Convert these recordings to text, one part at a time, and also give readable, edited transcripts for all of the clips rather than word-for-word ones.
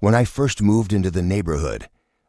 When I first moved into the neighborhood,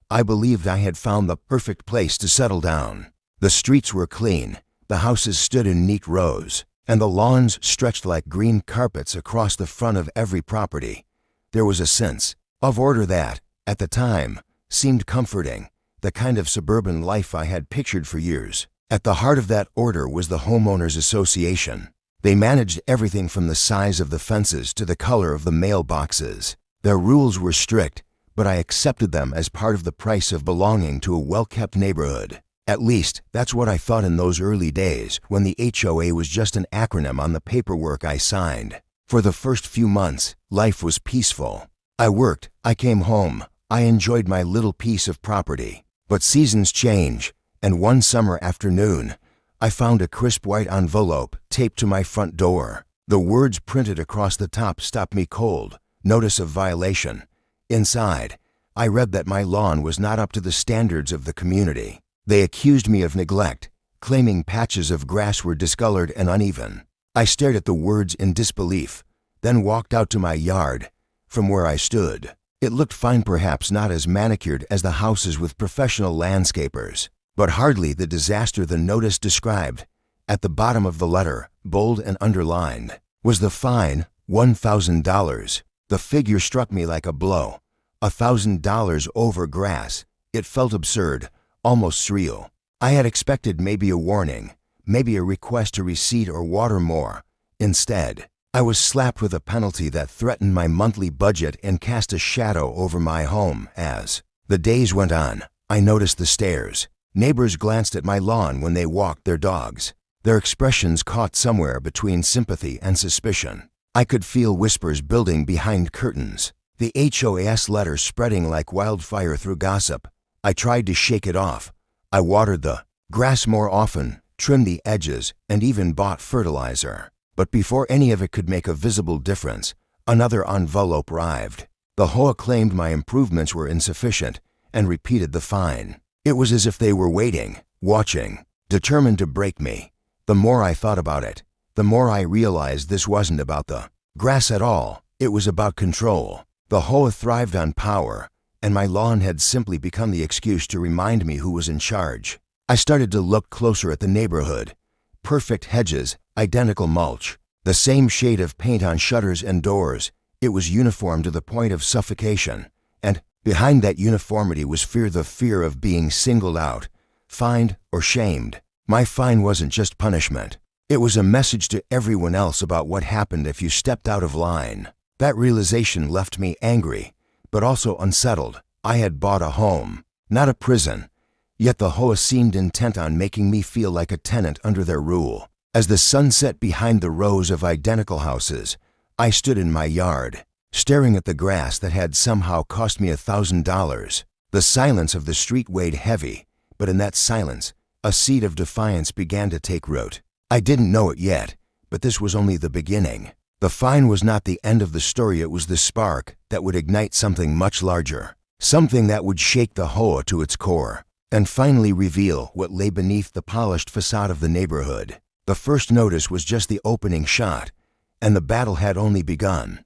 I believed I had found the perfect place to settle down. The streets were clean, the houses stood in neat rows, and the lawns stretched like green carpets across the front of every property. There was a sense of order that, at the time, seemed comforting, the kind of suburban life I had pictured for years. At the heart of that order was the Homeowners Association. They managed everything from the size of the fences to the color of the mailboxes. Their rules were strict, but I accepted them as part of the price of belonging to a well-kept neighborhood. At least, that's what I thought in those early days when the HOA was just an acronym on the paperwork I signed. For the first few months, life was peaceful. I worked, I came home, I enjoyed my little piece of property. But seasons change, and one summer afternoon, I found a crisp white envelope taped to my front door. The words printed across the top stopped me cold. Notice of violation. Inside, I read that my lawn was not up to the standards of the community. They accused me of neglect, claiming patches of grass were discolored and uneven. I stared at the words in disbelief, then walked out to my yard. From where I stood, it looked fine, perhaps not as manicured as the houses with professional landscapers, but hardly the disaster the notice described. At the bottom of the letter, bold and underlined, was the fine, $1,000. The figure struck me like a blow. $1,000 over grass. It felt absurd, almost surreal. I had expected maybe a warning, maybe a request to reseed or water more. Instead, I was slapped with a penalty that threatened my monthly budget and cast a shadow over my home. As the days went on, I noticed the stares. Neighbors glanced at my lawn when they walked their dogs. Their expressions caught somewhere between sympathy and suspicion. I could feel whispers building behind curtains, the HOA's letter spreading like wildfire through gossip. I tried to shake it off. I watered the grass more often, trimmed the edges, and even bought fertilizer. But before any of it could make a visible difference, another envelope arrived. The HOA claimed my improvements were insufficient and repeated the fine. It was as if they were waiting, watching, determined to break me. The more I thought about it, the more I realized this wasn't about the grass at all. It was about control. The HOA thrived on power, and my lawn had simply become the excuse to remind me who was in charge. I started to look closer at the neighborhood. Perfect hedges, identical mulch, the same shade of paint on shutters and doors. It was uniform to the point of suffocation, and behind that uniformity was fear, the fear of being singled out, fined, or shamed. My fine wasn't just punishment. It was a message to everyone else about what happened if you stepped out of line. That realization left me angry, but also unsettled. I had bought a home, not a prison, yet the HOA seemed intent on making me feel like a tenant under their rule. As the sun set behind the rows of identical houses, I stood in my yard, staring at the grass that had somehow cost me $1,000. The silence of the street weighed heavy, but in that silence, a seed of defiance began to take root. I didn't know it yet, but this was only the beginning. The fine was not the end of the story. It was the spark that would ignite something much larger, something that would shake the HOA to its core, and finally reveal what lay beneath the polished facade of the neighborhood. The first notice was just the opening shot, and the battle had only begun.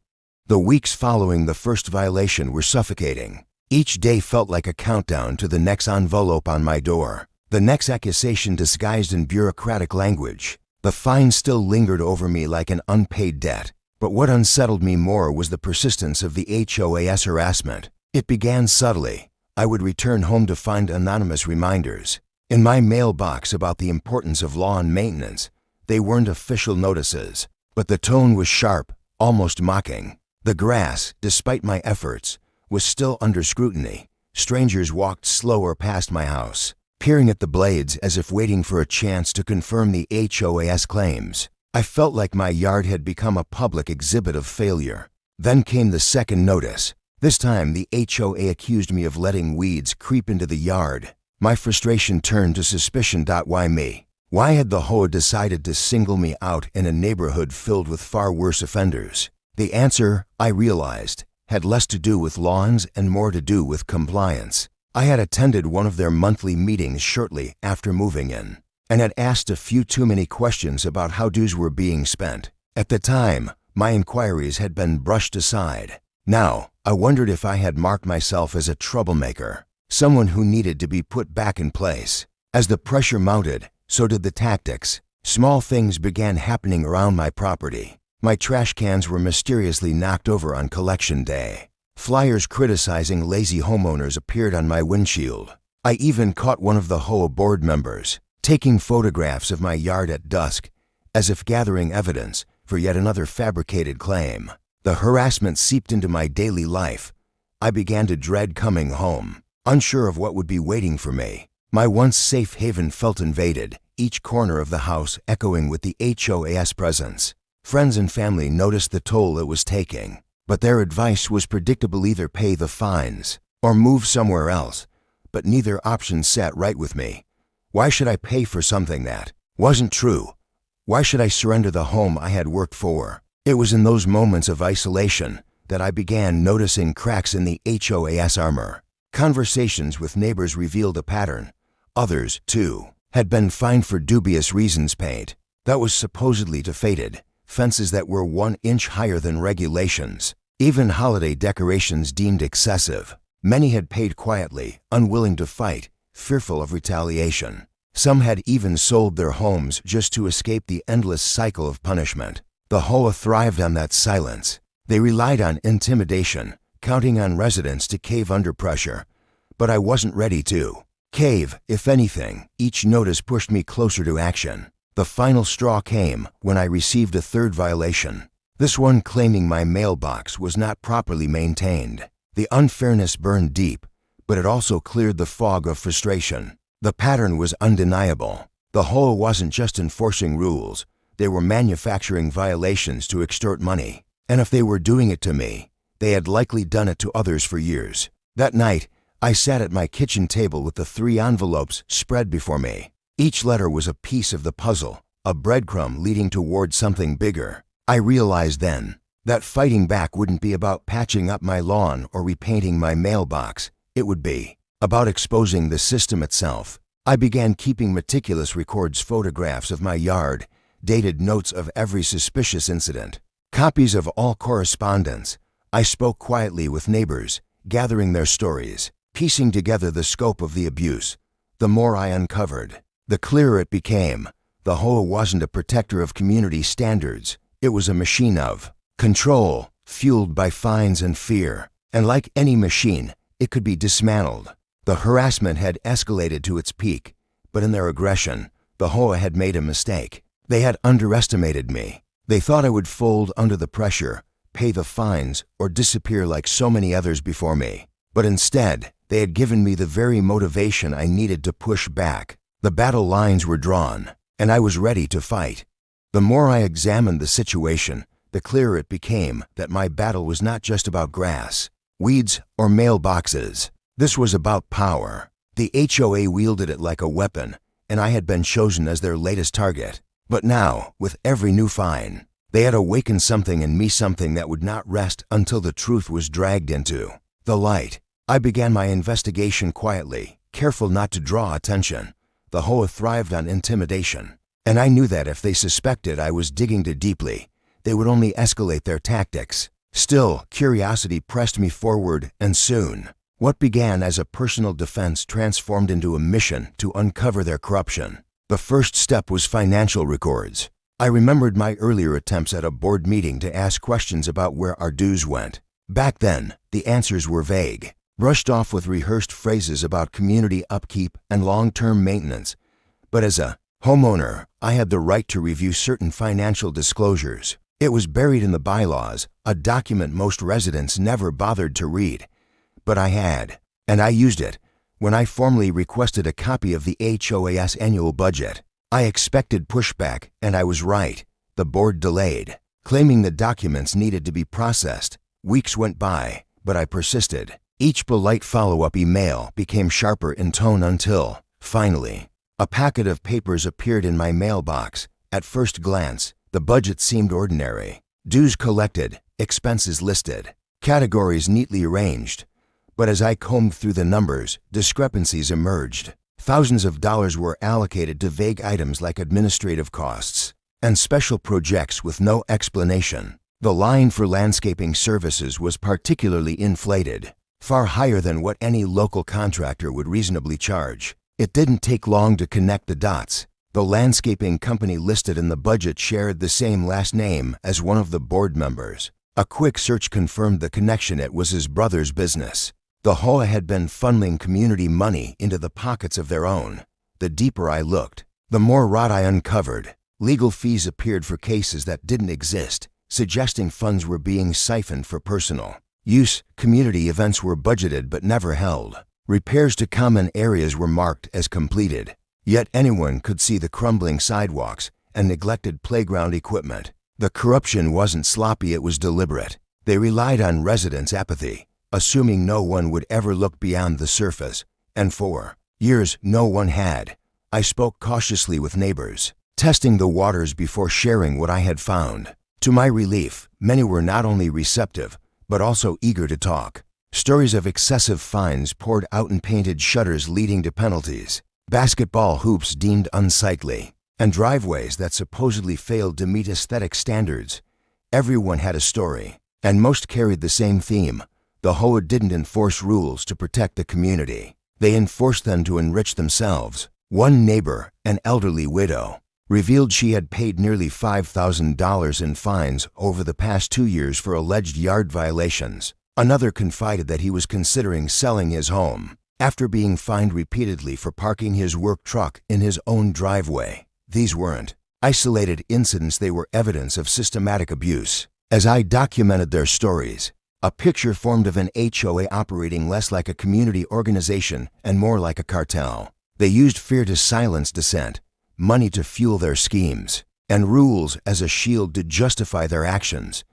The weeks following the first violation were suffocating. Each day felt like a countdown to the next envelope on my door, the next accusation disguised in bureaucratic language. The fine still lingered over me like an unpaid debt, but what unsettled me more was the persistence of the HOA's harassment. It began subtly. I would return home to find anonymous reminders in my mailbox about the importance of lawn maintenance. They weren't official notices, but the tone was sharp, almost mocking. The grass, despite my efforts, was still under scrutiny. Strangers walked slower past my house, peering at the blades as if waiting for a chance to confirm the HOA's claims. I felt like my yard had become a public exhibit of failure. Then came the second notice. This time, the HOA accused me of letting weeds creep into the yard. My frustration turned to suspicion. Why me? Why had the HOA decided to single me out in a neighborhood filled with far worse offenders? The answer, I realized, had less to do with lawns and more to do with compliance. I had attended one of their monthly meetings shortly after moving in, and had asked a few too many questions about how dues were being spent. At the time, my inquiries had been brushed aside. Now, I wondered if I had marked myself as a troublemaker, someone who needed to be put back in place. As the pressure mounted, so did the tactics. Small things began happening around my property. My trash cans were mysteriously knocked over on collection day. Flyers criticizing lazy homeowners appeared on my windshield. I even caught one of the HOA board members taking photographs of my yard at dusk, as if gathering evidence for yet another fabricated claim. The harassment seeped into my daily life. I began to dread coming home, unsure of what would be waiting for me. My once safe haven felt invaded, each corner of the house echoing with the HOA's presence. Friends and family noticed the toll it was taking, but their advice was predictable: either pay the fines or move somewhere else. But neither option sat right with me. Why should I pay for something that wasn't true? Why should I surrender the home I had worked for? It was in those moments of isolation that I began noticing cracks in the HOA's armor. Conversations with neighbors revealed a pattern. Others, too, had been fined for dubious reasons: paint that was supposedly too faded, fences that were 1 inch higher than regulations, even holiday decorations deemed excessive. Many had paid quietly, unwilling to fight, fearful of retaliation. Some had even sold their homes just to escape the endless cycle of punishment. The HOA thrived on that silence. They relied on intimidation, counting on residents to cave under pressure. But I wasn't ready to cave. If anything, each notice pushed me closer to action. The final straw came when I received a third violation. This one claiming my mailbox was not properly maintained. The unfairness burned deep, but it also cleared the fog of frustration. The pattern was undeniable. The HOA wasn't just enforcing rules, they were manufacturing violations to extort money. And if they were doing it to me, they had likely done it to others for years. That night, I sat at my kitchen table with the 3 envelopes spread before me. Each letter was a piece of the puzzle, a breadcrumb leading toward something bigger. I realized then that fighting back wouldn't be about patching up my lawn or repainting my mailbox. It would be about exposing the system itself. I began keeping meticulous records, photographs of my yard, dated notes of every suspicious incident, copies of all correspondence. I spoke quietly with neighbors, gathering their stories, piecing together the scope of the abuse. The more I uncovered, the clearer it became. The HOA wasn't a protector of community standards. It was a machine of control, fueled by fines and fear. And like any machine, it could be dismantled. The harassment had escalated to its peak, but in their aggression, the HOA had made a mistake. They had underestimated me. They thought I would fold under the pressure, pay the fines, or disappear like so many others before me. But instead, they had given me the very motivation I needed to push back. The battle lines were drawn, and I was ready to fight. The more I examined the situation, the clearer it became that my battle was not just about grass, weeds, or mailboxes. This was about power. The HOA wielded it like a weapon, and I had been chosen as their latest target. But now, with every new fine, they had awakened something in me, something that would not rest until the truth was dragged into the light. I began my investigation quietly, careful not to draw attention. The HOA thrived on intimidation, and I knew that if they suspected I was digging too deeply, they would only escalate their tactics. Still, curiosity pressed me forward, and soon, what began as a personal defense transformed into a mission to uncover their corruption. The first step was financial records. I remembered my earlier attempts at a board meeting to ask questions about where our dues went. Back then, the answers were vague, brushed off with rehearsed phrases about community upkeep and long-term maintenance. But as a homeowner, I had the right to review certain financial disclosures. It was buried in the bylaws, a document most residents never bothered to read. But I had, and I used it. When I formally requested a copy of the HOA's annual budget, I expected pushback, and I was right. The board delayed, claiming the documents needed to be processed. Weeks went by, but I persisted. Each polite follow-up email became sharper in tone until, finally, a packet of papers appeared in my mailbox. At first glance, the budget seemed ordinary. Dues collected, expenses listed, categories neatly arranged. But as I combed through the numbers, discrepancies emerged. Thousands of dollars were allocated to vague items like administrative costs and special projects with no explanation. The line for landscaping services was particularly inflated, far higher than what any local contractor would reasonably charge. It didn't take long to connect the dots. The landscaping company listed in the budget shared the same last name as one of the board members. A quick search confirmed the connection. It was his brother's business. The HOA had been funneling community money into the pockets of their own. The deeper I looked, the more rot I uncovered. Legal fees appeared for cases that didn't exist, suggesting funds were being siphoned for personal use. Community events were budgeted but never held. Repairs to common areas were marked as completed. Yet anyone could see the crumbling sidewalks and neglected playground equipment. The corruption wasn't sloppy, it was deliberate. They relied on residents' apathy, assuming no one would ever look beyond the surface. And for years, no one had. I spoke cautiously with neighbors, testing the waters before sharing what I had found. To my relief, many were not only receptive, but also eager to talk. Stories of excessive fines poured out and painted shutters leading to penalties, basketball hoops deemed unsightly, and driveways that supposedly failed to meet aesthetic standards. Everyone had a story, and most carried the same theme. The HOA didn't enforce rules to protect the community. They enforced them to enrich themselves. One neighbor, an elderly widow, revealed she had paid nearly $5,000 in fines over the past 2 years for alleged yard violations. Another confided that he was considering selling his home after being fined repeatedly for parking his work truck in his own driveway. These weren't isolated incidents, they were evidence of systematic abuse. As I documented their stories, a picture formed of an HOA operating less like a community organization and more like a cartel. They used fear to silence dissent, money to fuel their schemes, and rules as a shield to justify their actions.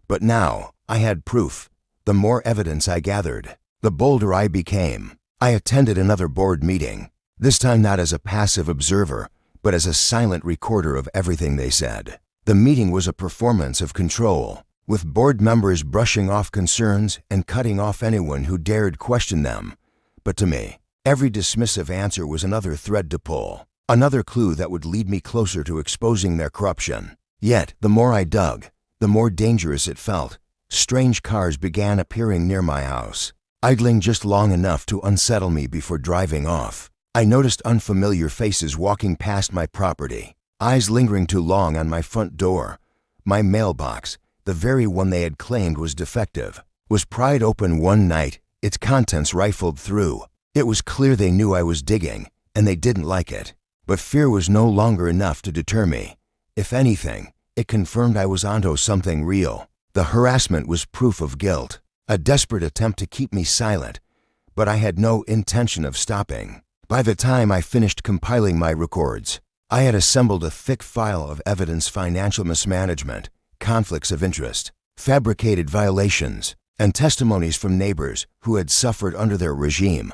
But now I had proof. The more evidence I gathered, the bolder I became. I attended another board meeting, this time not as a passive observer, but as a silent recorder of everything they said. The meeting was a performance of control, with board members brushing off concerns and cutting off anyone who dared question them. But to me, every dismissive answer was another thread to pull, another clue that would lead me closer to exposing their corruption. Yet, the more I dug, the more dangerous it felt. Strange cars began appearing near my house, idling just long enough to unsettle me before driving off. I noticed unfamiliar faces walking past my property, eyes lingering too long on my front door. My mailbox, the very one they had claimed was defective, was pried open one night, its contents rifled through. It was clear they knew I was digging, and they didn't like it. But fear was no longer enough to deter me. If anything, it confirmed I was onto something real. The harassment was proof of guilt, a desperate attempt to keep me silent, but I had no intention of stopping. By the time I finished compiling my records, I had assembled a thick file of evidence: financial mismanagement, conflicts of interest, fabricated violations, and testimonies from neighbors who had suffered under their regime.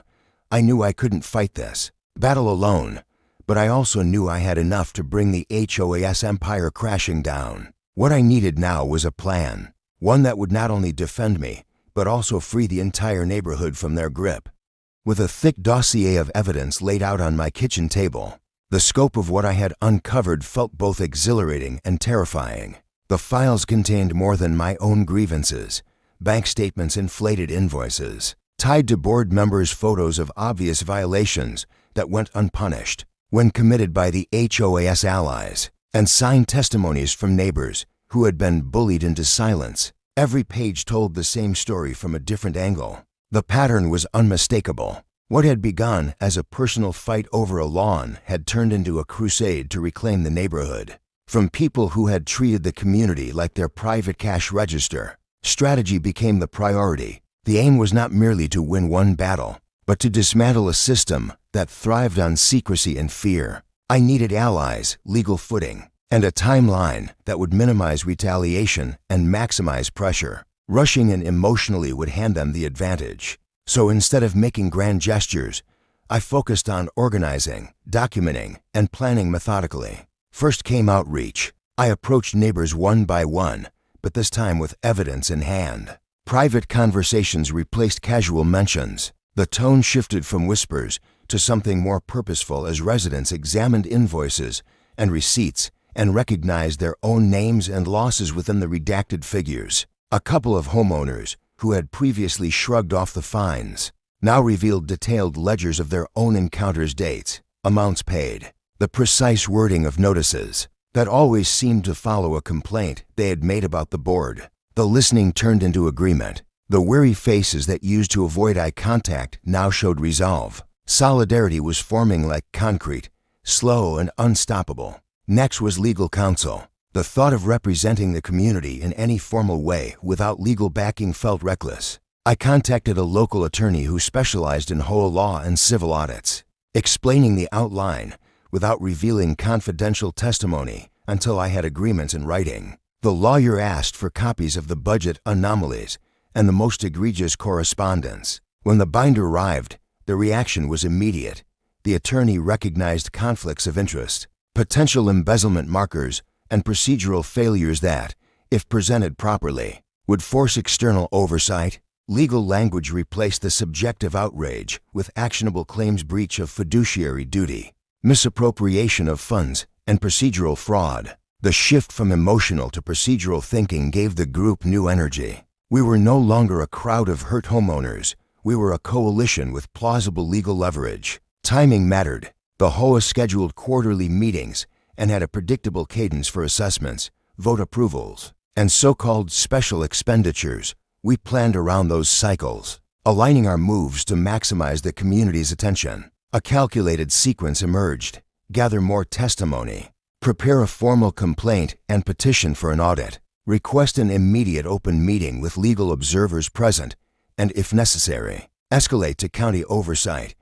I knew I couldn't fight this battle alone, but I also knew I had enough to bring the HOAS empire crashing down. What I needed now was a plan, one that would not only defend me, but also free the entire neighborhood from their grip. With a thick dossier of evidence laid out on my kitchen table, the scope of what I had uncovered felt both exhilarating and terrifying. The files contained more than my own grievances: bank statements, inflated invoices, tied to board members' photos of obvious violations that went unpunished when committed by the HOAS allies, and signed testimonies from neighbors who had been bullied into silence. Every page told the same story from a different angle. The pattern was unmistakable. What had begun as a personal fight over a lawn had turned into a crusade to reclaim the neighborhood. From people who had treated the community like their private cash register, strategy became the priority. The aim was not merely to win one battle, but to dismantle a system that thrived on secrecy and fear. I needed allies, legal footing, and a timeline that would minimize retaliation and maximize pressure. Rushing in emotionally would hand them the advantage. So instead of making grand gestures, I focused on organizing, documenting, and planning methodically. First came outreach. I approached neighbors one by one, but this time with evidence in hand. Private conversations replaced casual mentions. The tone shifted from whispers to something more purposeful as residents examined invoices and receipts and recognized their own names and losses within the redacted figures. A couple of homeowners, who had previously shrugged off the fines, now revealed detailed ledgers of their own encounters, dates, amounts paid, the precise wording of notices that always seemed to follow a complaint they had made about the board. The listening turned into agreement. The weary faces that used to avoid eye contact now showed resolve. Solidarity was forming like concrete, slow and unstoppable. Next was legal counsel. The thought of representing the community in any formal way without legal backing felt reckless. I contacted a local attorney who specialized in HOA law and civil audits, explaining the outline without revealing confidential testimony until I had agreements in writing. The lawyer asked for copies of the budget anomalies and the most egregious correspondence. When the binder arrived, the reaction was immediate. The attorney recognized conflicts of interest, potential embezzlement markers, and procedural failures that, if presented properly, would force external oversight. Legal language replaced the subjective outrage with actionable claims: breach of fiduciary duty, misappropriation of funds, and procedural fraud. The shift from emotional to procedural thinking gave the group new energy. We were no longer a crowd of hurt homeowners. We were a coalition with plausible legal leverage. Timing mattered. The HOA scheduled quarterly meetings and had a predictable cadence for assessments, vote approvals, and so-called special expenditures. We planned around those cycles, aligning our moves to maximize the community's attention. A calculated sequence emerged: gather more testimony, prepare a formal complaint and petition for an audit, request an immediate open meeting with legal observers present, and if necessary, escalate to county oversight.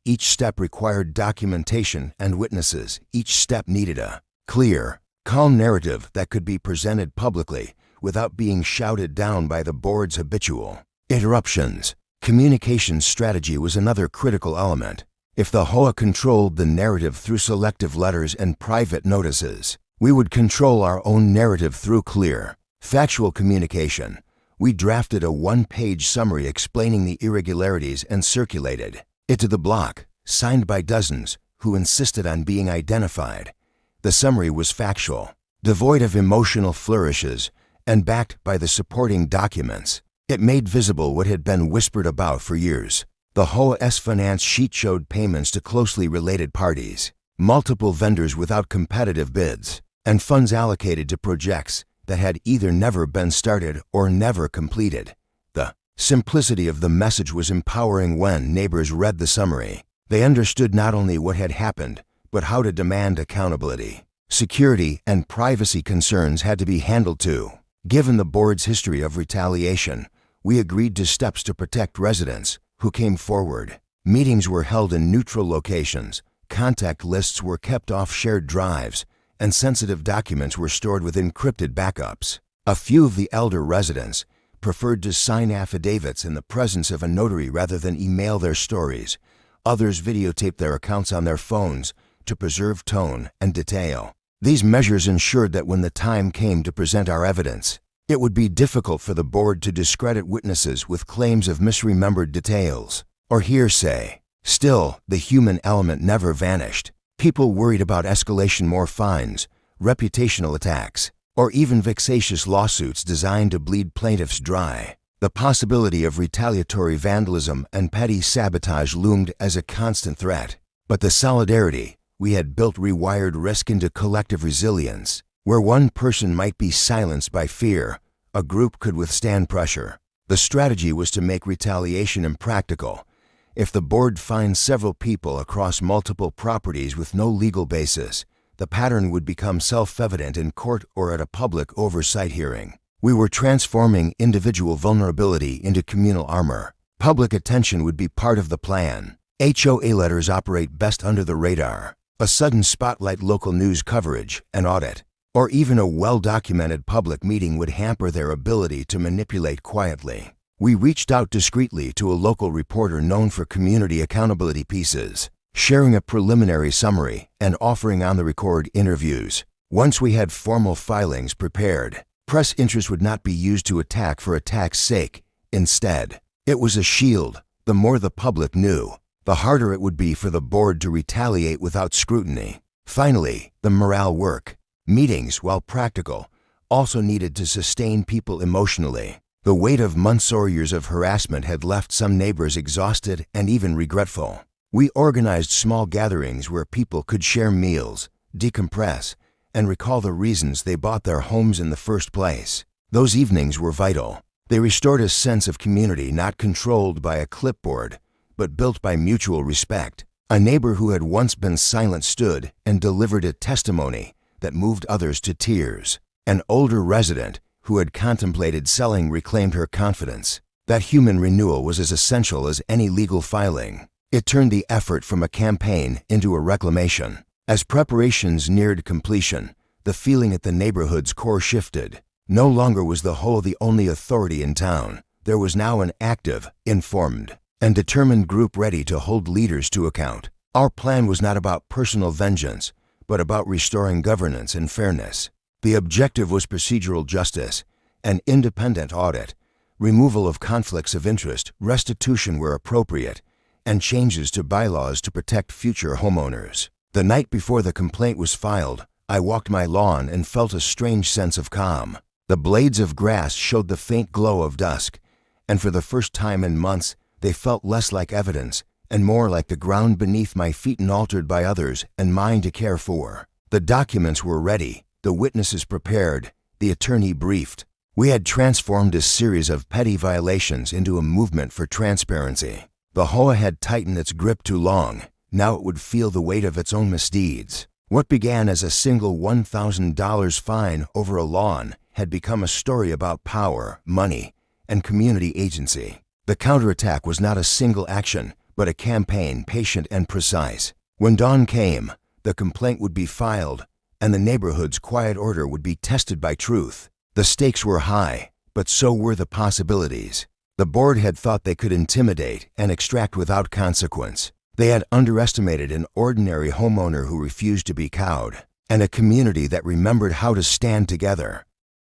Each step required documentation and witnesses. Each step needed a clear, calm narrative that could be presented publicly without being shouted down by the board's habitual interruptions. Communication strategy was another critical element. If the HOA controlled the narrative through selective letters and private notices, we would control our own narrative through clear, factual communication. We drafted a one-page summary explaining the irregularities and circulated it to the block, signed by dozens who insisted on being identified. The summary was factual, devoid of emotional flourishes, and backed by the supporting documents. It made visible what had been whispered about for years. The HOA's finance sheet showed payments to closely related parties, multiple vendors without competitive bids, and funds allocated to projects that had either never been started or never completed. The simplicity of the message was empowering. When neighbors read the summary, they understood not only what had happened, but how to demand accountability. Security and privacy concerns had to be handled too. Given the board's history of retaliation, we agreed to steps to protect residents who came forward. Meetings were held in neutral locations, contact lists were kept off shared drives, and sensitive documents were stored with encrypted backups. A few of the elder residents preferred to sign affidavits in the presence of a notary rather than email their stories. Others videotaped their accounts on their phones to preserve tone and detail. These measures ensured that when the time came to present our evidence, it would be difficult for the board to discredit witnesses with claims of misremembered details or hearsay. Still, the human element never vanished. People worried about escalation, more fines, reputational attacks, or even vexatious lawsuits designed to bleed plaintiffs dry. The possibility of retaliatory vandalism and petty sabotage loomed as a constant threat. But the solidarity we had built rewired risk into collective resilience. Where one person might be silenced by fear, a group could withstand pressure. The strategy was to make retaliation impractical. If the board fined several people across multiple properties with no legal basis, the pattern would become self-evident in court or at a public oversight hearing. We were transforming individual vulnerability into communal armor. Public attention would be part of the plan. HOA letters operate best under the radar. A sudden spotlight, local news coverage, an audit, or even a well-documented public meeting would hamper their ability to manipulate quietly. We reached out discreetly to a local reporter known for community accountability pieces, sharing a preliminary summary and offering on-the-record interviews. Once we had formal filings prepared, press interest would not be used to attack for attack's sake. Instead, it was a shield. The more the public knew, the harder it would be for the board to retaliate without scrutiny. Finally, the morale work. Meetings, while practical, also needed to sustain people emotionally. The weight of months or years of harassment had left some neighbors exhausted and even regretful. We organized small gatherings where people could share meals, decompress, and recall the reasons they bought their homes in the first place. Those evenings were vital. They restored a sense of community not controlled by a clipboard, but built by mutual respect. A neighbor who had once been silent stood and delivered a testimony that moved others to tears. An older resident who had contemplated selling reclaimed her confidence. That human renewal was as essential as any legal filing. It turned the effort from a campaign into a reclamation. As preparations neared completion, the feeling at the neighborhood's core shifted. No longer was the HOA the only authority in town. There was now an active, informed, and determined group ready to hold leaders to account. Our plan was not about personal vengeance, but about restoring governance and fairness. The objective was procedural justice, an independent audit, removal of conflicts of interest, restitution where appropriate, and changes to bylaws to protect future homeowners. The night before the complaint was filed, I walked my lawn and felt a strange sense of calm. The blades of grass showed the faint glow of dusk, and for the first time in months, they felt less like evidence and more like the ground beneath my feet, unaltered by others and mine to care for. The documents were ready, the witnesses prepared, the attorney briefed. We had transformed a series of petty violations into a movement for transparency. The HOA had tightened its grip too long. Now it would feel the weight of its own misdeeds. What began as a single $1,000 fine over a lawn had become a story about power, money, and community agency. The counterattack was not a single action, but a campaign, patient and precise. When dawn came, the complaint would be filed, and the neighborhood's quiet order would be tested by truth. The stakes were high, but so were the possibilities. The board had thought they could intimidate and extract without consequence. They had underestimated an ordinary homeowner who refused to be cowed, and a community that remembered how to stand together.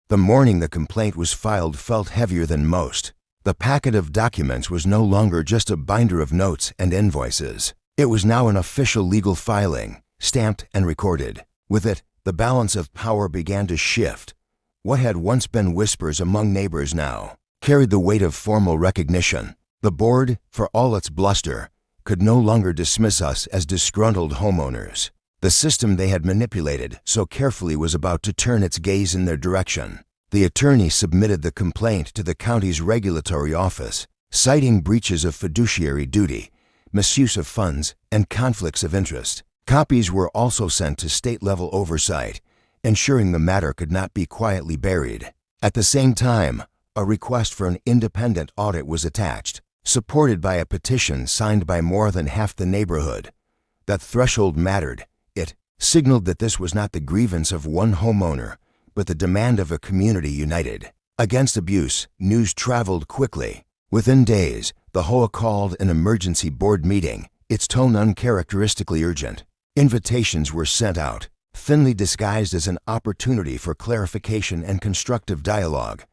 The morning the complaint was filed felt heavier than most. The packet of documents was no longer just a binder of notes and invoices. It was now an official legal filing, stamped and recorded. With it, the balance of power began to shift. What had once been whispers among neighbors now carried the weight of formal recognition. The board, for all its bluster, could no longer dismiss us as disgruntled homeowners. The system they had manipulated so carefully was about to turn its gaze in their direction. The attorney submitted the complaint to the county's regulatory office, citing breaches of fiduciary duty, misuse of funds, and conflicts of interest. Copies were also sent to state-level oversight, ensuring the matter could not be quietly buried. At the same time, a request for an independent audit was attached, supported by a petition signed by more than half the neighborhood. That threshold mattered. It signaled that this was not the grievance of one homeowner, but the demand of a community united. Against abuse, news traveled quickly. Within days, the HOA called an emergency board meeting, its tone uncharacteristically urgent. Invitations were sent out, thinly disguised as an opportunity for clarification and constructive dialogue.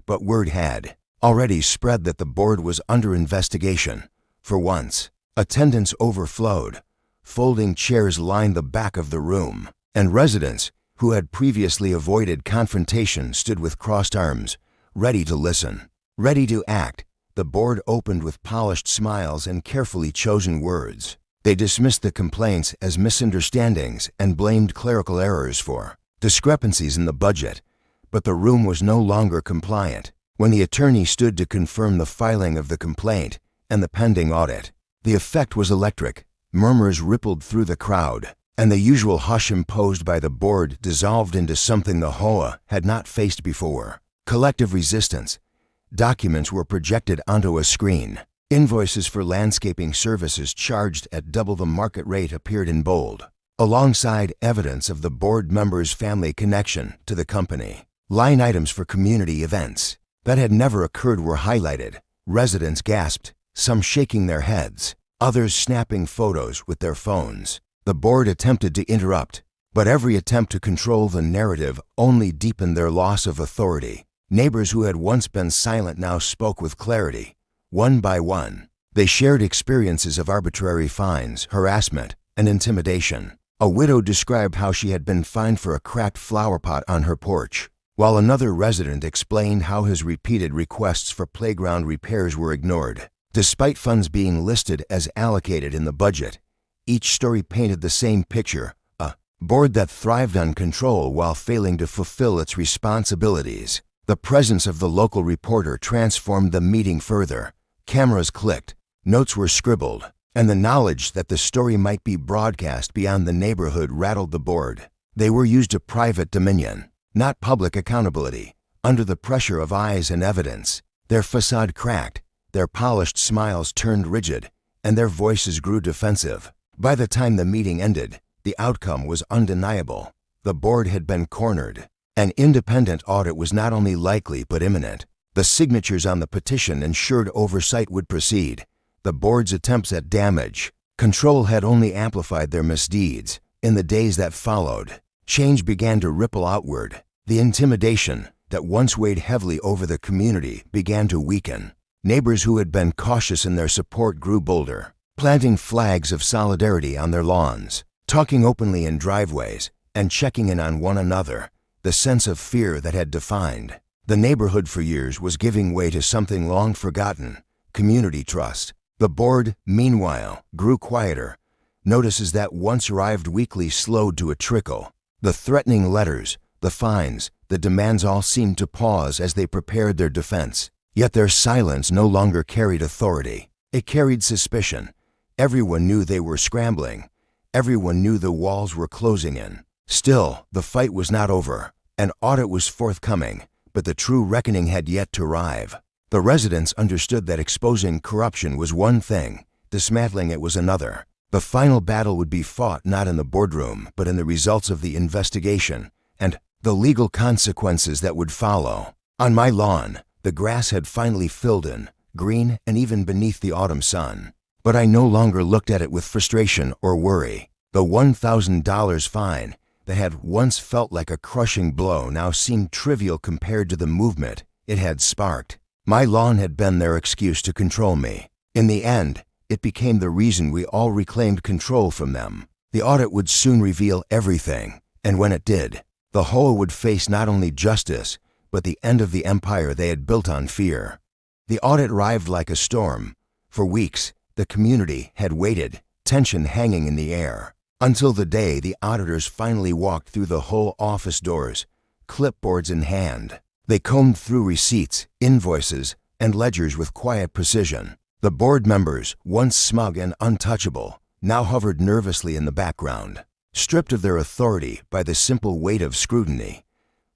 But word had already spread that the board was under investigation. For once, attendance overflowed. Folding chairs lined the back of the room, and residents who had previously avoided confrontation stood with crossed arms, ready to listen, ready to act. The board opened with polished smiles and carefully chosen words. They dismissed the complaints as misunderstandings and blamed clerical errors for discrepancies in the budget. But the room was no longer compliant. When the attorney stood to confirm the filing of the complaint and the pending audit, the effect was electric. Murmurs rippled through the crowd, and the usual hush imposed by the board dissolved into something the HOA had not faced before. Collective resistance. Documents were projected onto a screen. Invoices for landscaping services charged at double the market rate appeared in bold, alongside evidence of the board members' family connection to the company. Line items for community events that had never occurred were highlighted. Residents gasped, some shaking their heads, others snapping photos with their phones. The board attempted to interrupt, but every attempt to control the narrative only deepened their loss of authority. Neighbors who had once been silent now spoke with clarity. One by one, they shared experiences of arbitrary fines, harassment, and intimidation. A widow described how she had been fined for a cracked flower pot on her porch, while another resident explained how his repeated requests for playground repairs were ignored. Despite funds being listed as allocated in the budget, each story painted the same picture: a board that thrived on control while failing to fulfill its responsibilities. The presence of the local reporter transformed the meeting further. Cameras clicked, notes were scribbled, and the knowledge that the story might be broadcast beyond the neighborhood rattled the board. They were used to private dominion, not public accountability. Under the pressure of eyes and evidence, their facade cracked, their polished smiles turned rigid, and their voices grew defensive. By the time the meeting ended, the outcome was undeniable. The board had been cornered. An independent audit was not only likely but imminent. The signatures on the petition ensured oversight would proceed. The board's attempts at damage control had only amplified their misdeeds. In the days that followed, change began to ripple outward. The intimidation that once weighed heavily over the community began to weaken. Neighbors who had been cautious in their support grew bolder, planting flags of solidarity on their lawns, talking openly in driveways, and checking in on one another. The sense of fear that had defined the neighborhood for years was giving way to something long forgotten: community trust. The board, meanwhile, grew quieter. Notices that once arrived weekly slowed to a trickle. The threatening letters, the fines, the demands all seemed to pause as they prepared their defense. Yet their silence no longer carried authority. It carried suspicion. Everyone knew they were scrambling. Everyone knew the walls were closing in. Still, the fight was not over. An audit was forthcoming, but the true reckoning had yet to arrive. The residents understood that exposing corruption was one thing, dismantling it was another. The final battle would be fought not in the boardroom, but in the results of the investigation and the legal consequences that would follow. On my lawn, the grass had finally filled in, green and even beneath the autumn sun. But I no longer looked at it with frustration or worry. The $1,000 fine that had once felt like a crushing blow now seemed trivial compared to the movement it had sparked. My lawn had been their excuse to control me. In the end, it became the reason we all reclaimed control from them. The audit would soon reveal everything, and when it did, the HOA would face not only justice, but the end of the empire they had built on fear. The audit arrived like a storm. For weeks, the community had waited, tension hanging in the air, until the day the auditors finally walked through the whole office doors, clipboards in hand. They combed through receipts, invoices, and ledgers with quiet precision. The board members, once smug and untouchable, now hovered nervously in the background, stripped of their authority by the simple weight of scrutiny.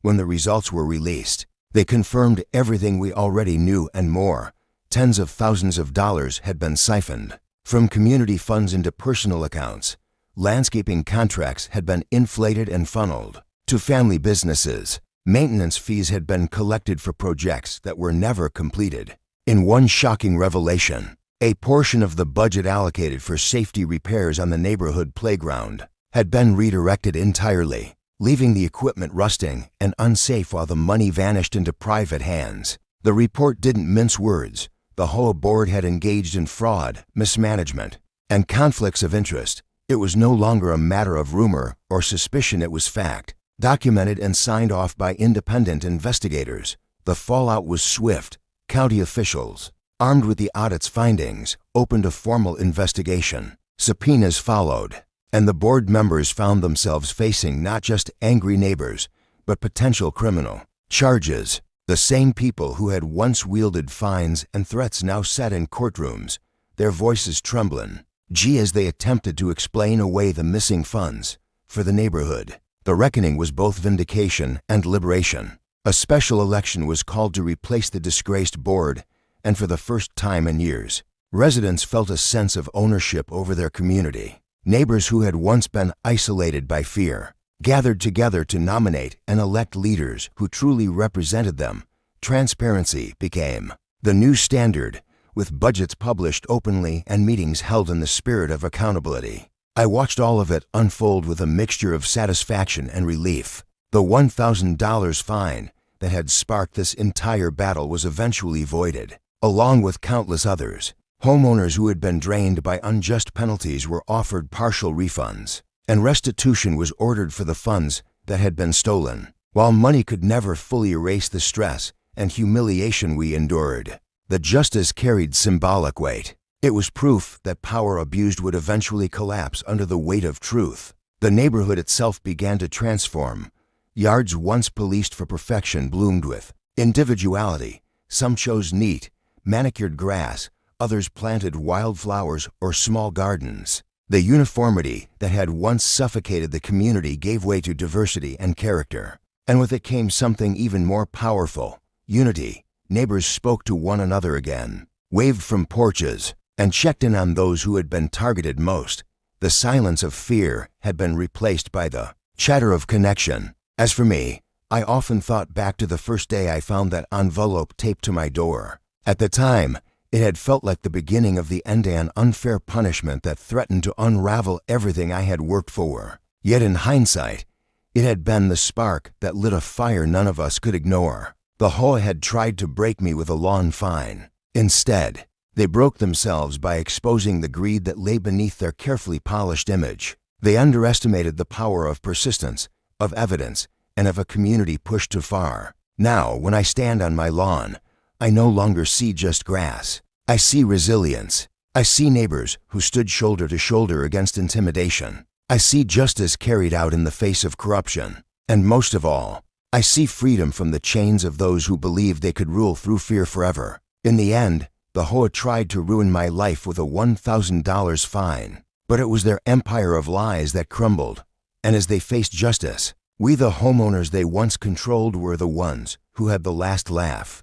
When the results were released, they confirmed everything we already knew and more. Tens of thousands of dollars had been siphoned from community funds into personal accounts. Landscaping contracts had been inflated and funneled to family businesses. Maintenance fees had been collected for projects that were never completed. In one shocking revelation, a portion of the budget allocated for safety repairs on the neighborhood playground had been redirected entirely, leaving the equipment rusting and unsafe while the money vanished into private hands. The report didn't mince words. The HOA board had engaged in fraud, mismanagement, and conflicts of interest. It was no longer a matter of rumor or suspicion, it was fact, documented and signed off by independent investigators. The fallout was swift. County officials, armed with the audit's findings, opened a formal investigation. Subpoenas followed, and the board members found themselves facing not just angry neighbors, but potential criminal charges. The same people who had once wielded fines and threats now sat in courtrooms, their voices trembling, as they attempted to explain away the missing funds for the neighborhood. The reckoning was both vindication and liberation. A special election was called to replace the disgraced board, and for the first time in years, residents felt a sense of ownership over their community. Neighbors who had once been isolated by fear gathered together to nominate and elect leaders who truly represented them. Transparency became the new standard, with budgets published openly and meetings held in the spirit of accountability. I watched all of it unfold with a mixture of satisfaction and relief. The $1,000 fine that had sparked this entire battle was eventually voided, along with countless others. Homeowners who had been drained by unjust penalties were offered partial refunds. and restitution was ordered for the funds that had been stolen. While money could never fully erase the stress and humiliation we endured, the justice carried symbolic weight. It was proof that power abused would eventually collapse under the weight of truth. The neighborhood itself began to transform. Yards once policed for perfection bloomed with individuality. Some chose neat, manicured grass, others planted wildflowers or small gardens. The uniformity that had once suffocated the community gave way to diversity and character. And with it came something even more powerful: unity. Neighbors spoke to one another again, waved from porches, and checked in on those who had been targeted most. The silence of fear had been replaced by the chatter of connection. As for me, I often thought back to the first day I found that envelope taped to my door. At the time, it had felt like the beginning of the end, an unfair punishment that threatened to unravel everything I had worked for. Yet in hindsight, it had been the spark that lit a fire none of us could ignore. The HOA had tried to break me with a lawn fine. Instead, they broke themselves by exposing the greed that lay beneath their carefully polished image. They underestimated the power of persistence, of evidence, and of a community pushed too far. Now, when I stand on my lawn, I no longer see just grass. I see resilience. I see neighbors who stood shoulder to shoulder against intimidation. I see justice carried out in the face of corruption. And most of all, I see freedom from the chains of those who believed they could rule through fear forever. In the end, the HOA tried to ruin my life with a $1,000 fine. But it was their empire of lies that crumbled. And as they faced justice, we, the homeowners they once controlled, were the ones who had the last laugh.